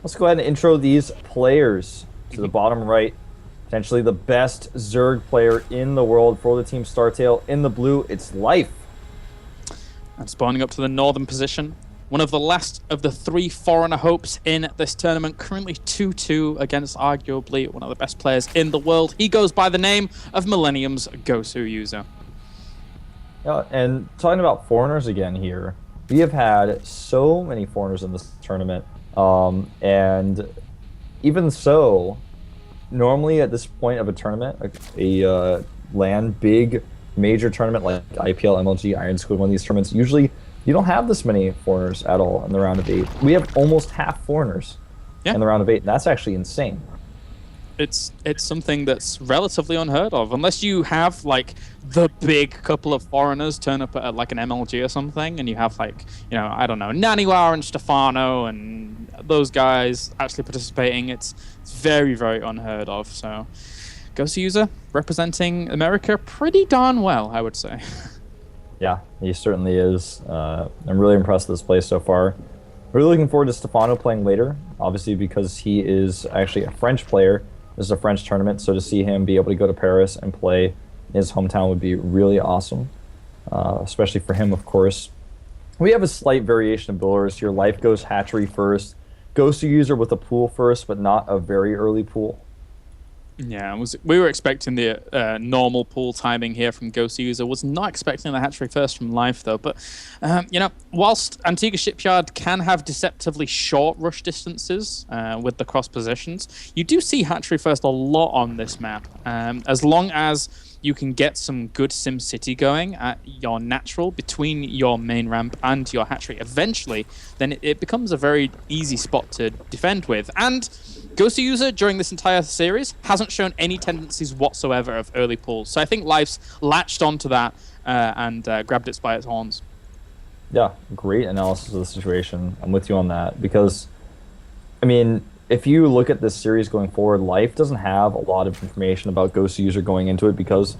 Let's go ahead and intro these players to the bottom right. Potentially the best Zerg player in the world for the team Startail. In the blue, it's Life. And spawning up to the northern position, one of the last of the three foreigner hopes in this tournament, currently 2-2 against arguably one of the best players in the world. He goes by the name of Millennium's Goswser. Yeah, and talking about foreigners again here, we have had so many foreigners in this tournament. And even so, normally at this point of a tournament, a LAN big major tournament like IPL, MLG, IronSquid, one of these tournaments, usually you don't have this many foreigners at all in the round of 8. We have almost half foreigners in the round of 8, and that's actually insane. It's something that's relatively unheard of, unless you have like the big couple of foreigners turn up at like an MLG or something, and you have like, you know, I don't know, Naniwar and Stefano and those guys actually participating. It's very, very unheard of. So Goswser representing America pretty darn well, I would say. Yeah, he certainly is. I'm really impressed with this play so far. Really looking forward to Stefano playing later, obviously because he is actually a French player. This is a French tournament, so to see him be able to go to Paris and play in his hometown would be really awesome, especially for him, of course. We have a slight variation of builders here. Life goes hatchery first. Goswser with a pool first, but not a very early pool. Yeah, we were expecting the normal pool timing here from Goswser. Was not expecting the hatchery first from Life, though. But, you know, whilst Antigua Shipyard can have deceptively short rush distances with the cross positions, you do see hatchery first a lot on this map. As long as you can get some good SimCity going at your natural between your main ramp and your hatchery eventually, then it becomes a very easy spot to defend with. And Goswser during this entire series hasn't shown any tendencies whatsoever of early pulls. So I think Life's latched onto that and grabbed it by its horns. Yeah, great analysis of the situation. I'm with you on that because, I mean, if you look at this series going forward, Life doesn't have a lot of information about Goswser going into it because,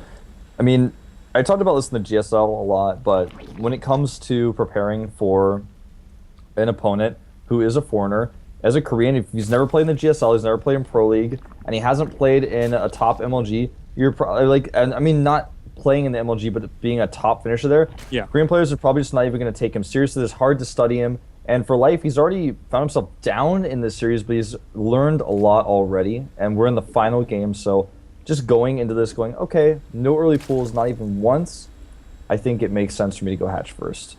I mean, I talked about this in the GSL a lot, but when it comes to preparing for an opponent who is a foreigner, as a Korean, if he's never played in the GSL, he's never played in Pro League, and he hasn't played in a top MLG, you're probably like, and I mean, not playing in the MLG, but being a top finisher there, yeah, Korean players are probably just not even going to take him seriously. It's hard to study him. And for Life, he's already found himself down in this series, but he's learned a lot already. And we're in the final game, so just going into this going, okay, no early pools, not even once, I think it makes sense for me to go hatch first.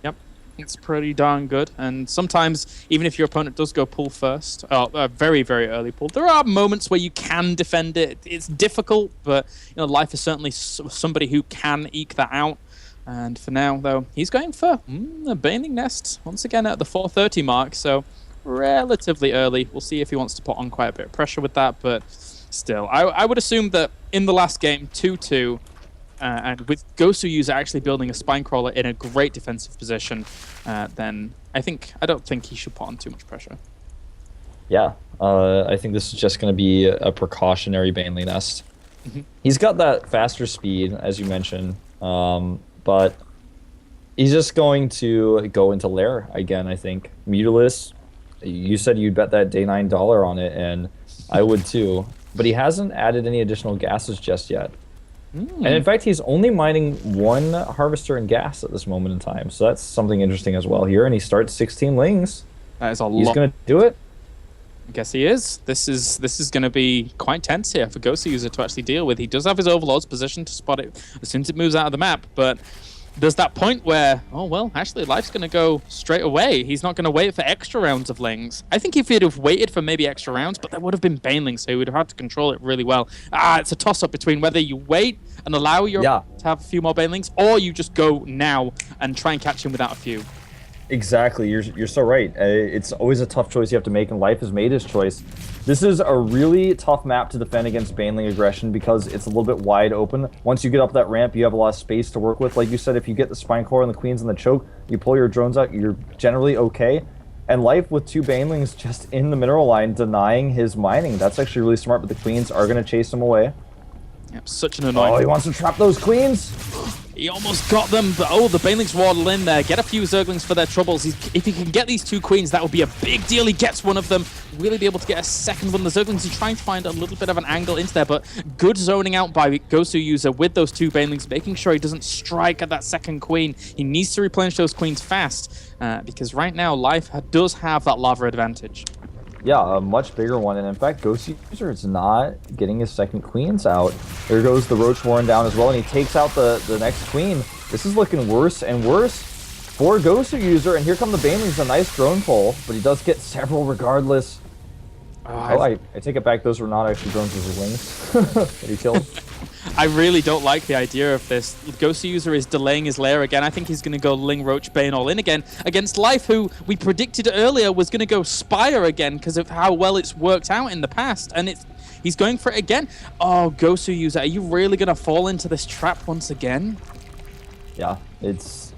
Yep, it's pretty darn good. And sometimes, even if your opponent does go pool first, a very, very early pool, there are moments where you can defend it. It's difficult, but you know, Life is certainly somebody who can eke that out. And for now, though, he's going for a Baning Nest once again at the 4:30 mark, so relatively early. We'll see if he wants to put on quite a bit of pressure with that, but still, I would assume that in the last game, 2-2, and with Goswser actually building a Spinecrawler in a great defensive position, then I don't think he should put on too much pressure. Yeah, I think this is just going to be a precautionary Bainley Nest. He's got that faster speed, as you mentioned, but he's just going to go into Lair again, I think. Mutalisk, you said you'd bet that day $9 on it, and I would too. But he hasn't added any additional gases just yet. And in fact, he's only mining one Harvester and gas at this moment in time. So that's something interesting as well here. And he starts 16 lings. That is a lot. He's going to do it. I guess he is. This is going to be quite tense here for Goswser to actually deal with. He does have his Overlord's position to spot it as soon as it moves out of the map, but there's that point where, oh well, actually Life's going to go straight away. He's not going to wait for extra rounds of lings. I think if he'd have waited for maybe extra rounds, but there would have been Banelings, so he would have had to control it really well. It's a toss-up between whether you wait and allow your to have a few more Banelings, or you just go now and try and catch him without a few. Exactly, you're so right. It's always a tough choice you have to make, and Life has made his choice. This is a really tough map to defend against Baneling aggression because it's a little bit wide open. Once you get up that ramp, you have a lot of space to work with. Like you said, if you get the Spinecrawler and the Queens and the Choke, you pull your drones out, you're generally okay. And Life with two Banelings just in the mineral line denying his mining. That's actually really smart, but the Queens are going to chase him away. Yep, such an annoying... Oh, he wants to trap those Queens! He almost got them, but oh, the Banelings waddle in there, get a few Zerglings for their troubles. If he can get these 2 queens, that would be a big deal. He gets one of them, really be able to get a second one. The Zerglings are trying to find a little bit of an angle into there, but good zoning out by Goswser with those 2 Banelings, making sure he doesn't strike at that second queen. He needs to replenish those queens fast, because right now, Life does have that lava advantage. Yeah, a much bigger one, and in fact, Goswser is not getting his second queens out. There goes the Roach Warren down as well, and he takes out the next queen. This is looking worse and worse for Goswser, and here come the Banelings, a nice drone pull, but he does get several regardless. I take it back, those were not actually drones, those were wings that he killed. I really don't like the idea of this. Goswser is delaying his lair again. I think he's going to go Ling, Roach, Bane all in again against Life, who we predicted earlier was going to go Spire again because of how well it's worked out in the past. And he's going for it again. Oh, Goswser, are you really going to fall into this trap once again? Yeah, it's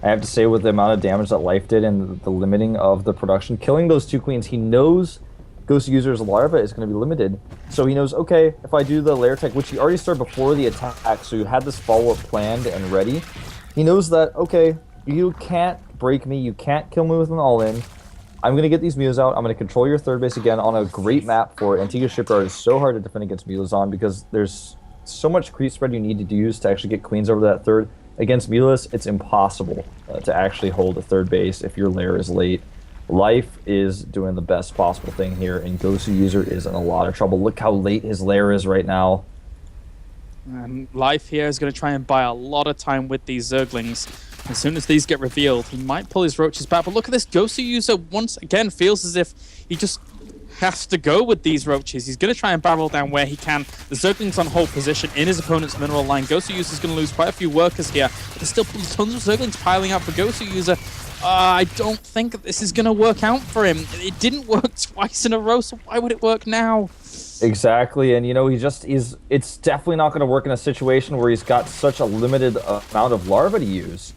I have to say, with the amount of damage that Life did and the limiting of the production, killing those 2 queens, he knows Goswser's larva is going to be limited. So he knows, okay, if I do the lair tech, which he already started before the attack, so you had this follow-up planned and ready, he knows that, okay, you can't break me, you can't kill me with an all-in. I'm going to get these Mews out, I'm going to control your third base again on a great map for it. Antigua Shipyard is so hard to defend against Mews on because there's so much creep spread you need to use to actually get queens over that third. Against Mulus, it's impossible to actually hold a third base if your lair is late. Life is doing the best possible thing here, and Goswser is in a lot of trouble. Look how late his lair is right now. And Life here is going to try and buy a lot of time with these Zerglings. As soon as these get revealed, he might pull his Roaches back. But look at this, Goswser once again feels as if he just has to go with these Roaches. He's going to try and barrel down where he can. The Zergling's on hold position in his opponent's mineral line. Goswser is going to lose quite a few workers here. But there's still tons of Zerglings piling up for Goswser. I don't think that this is going to work out for him. It didn't work twice in a row, so why would it work now? Exactly, and you know, it's definitely not going to work in a situation where he's got such a limited amount of larvae to use.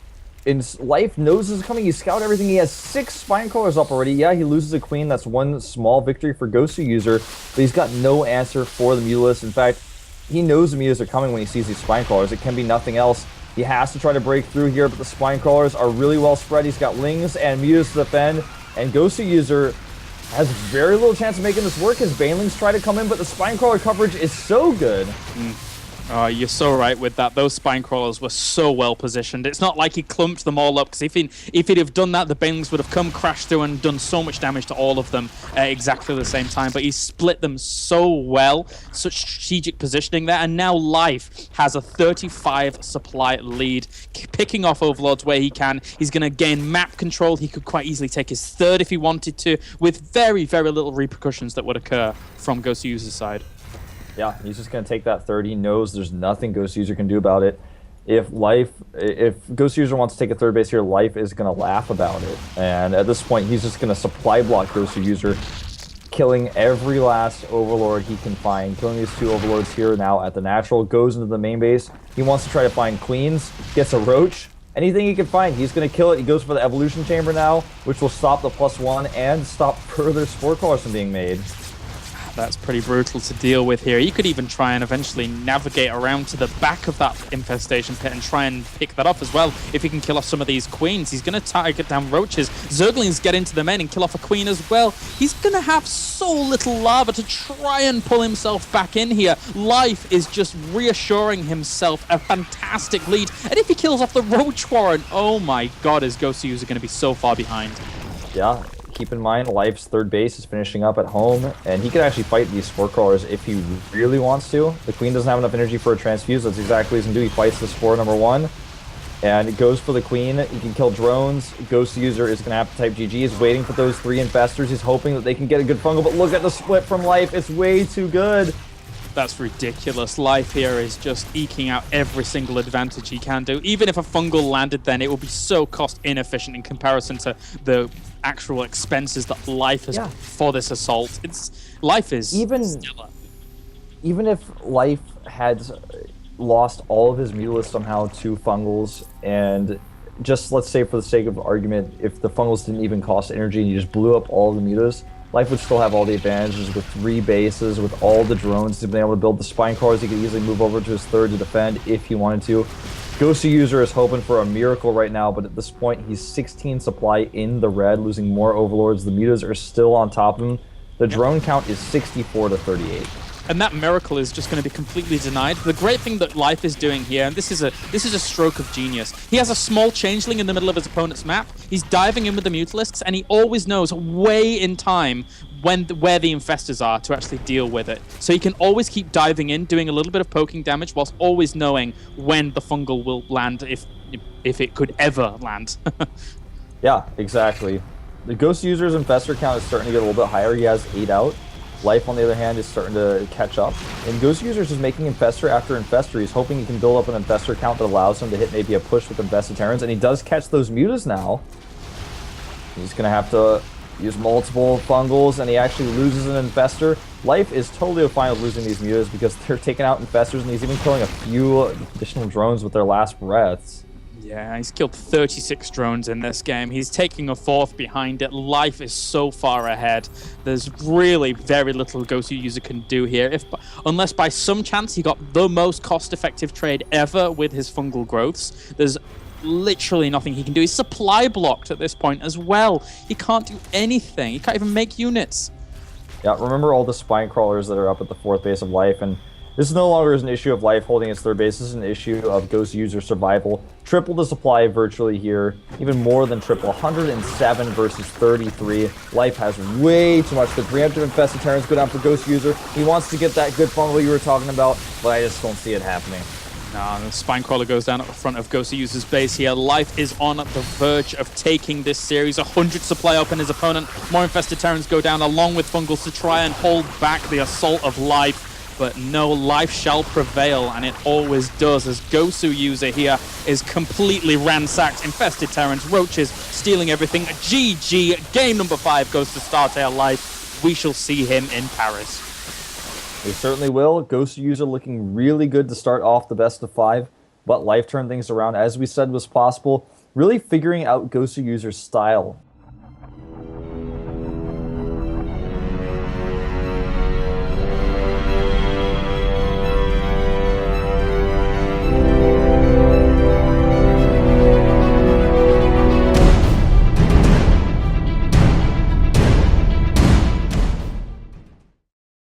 In Life knows this is coming, he scouted everything, he has 6 spine crawlers up already. Yeah, he loses a queen, that's one small victory for Goswser, but he's got no answer for the Mulus. In fact, he knows the Mulus are coming when he sees these spine crawlers. It can be nothing else. He has to try to break through here, but the spine crawlers are really well spread. He's got Lings and Mutas to defend, and Goswser has very little chance of making this work. His Banelings try to come in, but the spine crawler coverage is so good. You're so right with that. Those spine crawlers were so well positioned. It's not like he clumped them all up, because if he'd have done that, the Banelings would have come, crashed through, and done so much damage to all of them at exactly the same time. But he split them so well, such strategic positioning there, and now Life has a 35 supply lead, picking off Overlords where he can. He's going to gain map control. He could quite easily take his third if he wanted to, with very, very little repercussions that would occur from Goswser's side. Yeah, he's just going to take that third. He knows there's nothing Goswser can do about it. If Goswser wants to take a third base here, Life is going to laugh about it. And at this point, he's just going to supply block Goswser, killing every last Overlord he can find. Killing these 2 Overlords here now at the natural. Goes into the main base. He wants to try to find queens. Gets a Roach. Anything he can find, he's going to kill it. He goes for the Evolution Chamber now, which will stop the +1 and stop further Spore Crawlers from being made. That's pretty brutal to deal with here. He could even try and eventually navigate around to the back of that infestation pit and try and pick that up as well. If he can kill off some of these queens, he's going to target down Roaches. Zerglings get into the main and kill off a queen as well. He's going to have so little lava to try and pull himself back in here. Life is just reassuring himself a fantastic lead. And if he kills off the Roach Warren, oh my god, is Goswser going to be so far behind. Yeah. Keep in mind, Life's third base is finishing up at home, and he can actually fight these Spore Crawlers if he really wants to. The Queen doesn't have enough energy for a transfuse. That's exactly what he's going to do. He fights the Spore number 1, and it goes for the Queen. He can kill drones. Goswser is going to have to type GG. He's waiting for those 3 infestors. He's hoping that they can get a good fungal, but look at the split from Life. It's way too good. That's ridiculous. Life here is just eking out every single advantage he can do. Even if a fungal landed, then it will be so cost inefficient in comparison to the actual expenses that Life has for this assault. Life is stellar. Even if Life had lost all of his Mulus somehow to fungals, and just let's say for the sake of argument, if the fungals didn't even cost energy and you just blew up all of the Mutas, Life would still have all the advantages with 3 bases, with all the drones. He's been able to build the spine crawlers. He could easily move over to his third to defend if he wanted to. Ghost User is hoping for a miracle right now, but at this point, he's 16 supply in the red, losing more overlords. The mutas are still on top of him. The drone count is 64 to 38. And that miracle is just going to be completely denied. The great thing that Life is doing here, and this is a stroke of genius. He has a small changeling in the middle of his opponent's map. He's diving in with the Mutalisks, and he always knows way in time where the infestors are to actually deal with it. So he can always keep diving in, doing a little bit of poking damage, whilst always knowing when the fungal will land, if it could ever land. Yeah, exactly. The Ghost User's infestor count is starting to get a little bit higher. He has 8 out. Life, on the other hand, is starting to catch up. And Ghost User's is making infestor after infestor. He's hoping he can build up an infestor count that allows him to hit maybe a push with infested Terrans. And he does catch those mutas now. He's going to have to use multiple fungals, and he actually loses an infestor. Life is totally fine with losing these mutas because they're taking out infestors, and he's even killing a few additional drones with their last breaths. Yeah, he's killed 36 drones in this game. He's taking a fourth behind it. Life is so far ahead. There's really very little Ghost User can do here, unless by some chance he got the most cost-effective trade ever with his fungal growths. There's literally nothing he can do. He's supply blocked at this point as well. He can't do anything. He can't even make units. Yeah, remember all the spine crawlers that are up at the 4th base of Life, and this no longer is an issue of Life holding its 3rd base. This is an issue of Ghost User survival. Triple the supply virtually here, even more than triple. 107 versus 33. Life has way too much. The preemptive infested Terrans go down for Ghost User. He wants to get that good fungal you were talking about, but I just don't see it happening. No, the spine crawler goes down at the front of Ghost User's base here. Life is on the verge of taking this series. 100 supply up in his opponent. More infested Terrans go down along with fungals to try and hold back the assault of Life. But no, Life shall prevail, and it always does, as Gosu User here is completely ransacked. Infested Terrans, roaches, stealing everything. GG, game number 5 goes to Startail Life. We shall see him in Paris. They certainly will. Ghost User looking really good to start off the best of 5, but Life turned things around, as we said was possible. Really figuring out Ghost User's style